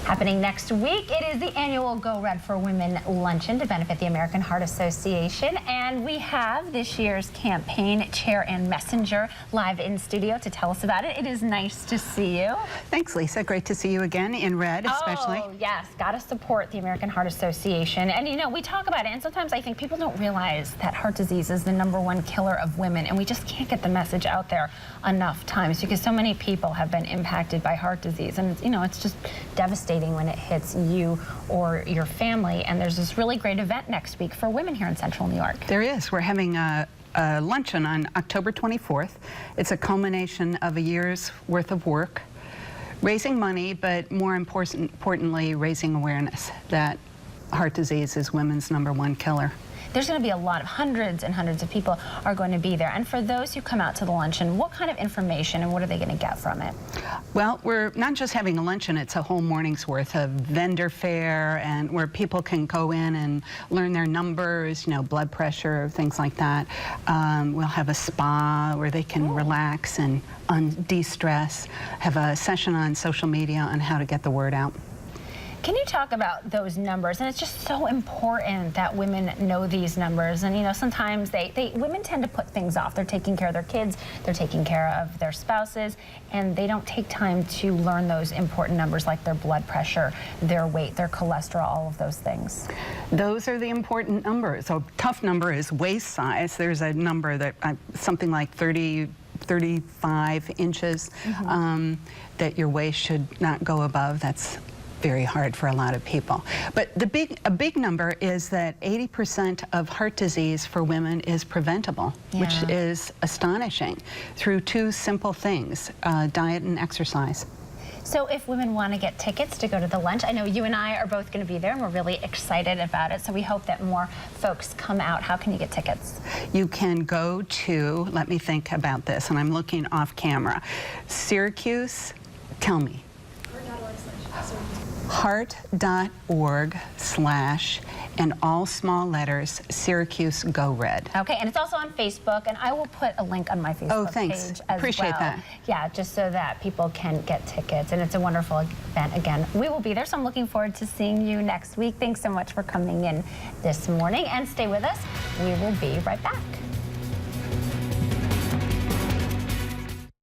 Happening next week, it is the annual Go Red for Women luncheon to benefit the American Heart Association. And we have this year's campaign chair and messenger live in studio to tell us about it. It is nice to see you. Thanks, Lisa. Great to see you again in red, especially. Oh, yes. Got to support the American Heart Association. And, you know, we talk about it, and sometimes I think people don't realize that heart disease is the #1 killer of women, and we just can't get the message out there enough times because so many people have been impacted by heart disease. And, you know, it's just devastating when it hits you or your family. And there's this really great event next week for women here in Central New York. There is. We're having a luncheon on October 24th. It's a culmination of a year's worth of work, raising money, but more importantly, raising awareness that heart disease is women's #1 killer. There's going to be a lot of hundreds and hundreds of people are going to be there. And for those who come out to the luncheon, what kind of information and what are they going to get from it? Well, we're not just having a luncheon, it's a whole morning's worth of vendor fare and where people can go in and learn their numbers, you know, blood pressure, things like that. We'll have a spa where they can relax and de-stress, have a session on social media on how to get the word out. Can you talk about those numbers? And it's just so important that women know these numbers. And, you know, sometimes women tend to put things off. They're taking care of their kids, they're taking care of their spouses, and they don't take time to learn those important numbers like their blood pressure, their weight, their cholesterol, all of those things. Those are the important numbers. A tough number is waist size. There's a number that something like 35 inches that your waist should not go above. That's very hard for a lot of people. But a big number is that 80% of heart disease for women is preventable, which is astonishing, through two simple things, diet and exercise. So if women want to get tickets to go to the lunch, I know you and I are both going to be there and we're really excited about it, so we hope that more folks come out. How can you get tickets? You can go to, let me think about this, and I'm looking off camera, Syracuse, tell me. Heart.org/ and all small letters, Syracuse Go Red. Okay, and it's also on Facebook, and I will put a link on my Facebook page as Appreciate well. that. Yeah, just so that people can get tickets, and it's a wonderful event. Again, we will be there, so I'm looking forward to seeing you next week. Thanks so much for coming in this morning, and stay with us. We will be right back.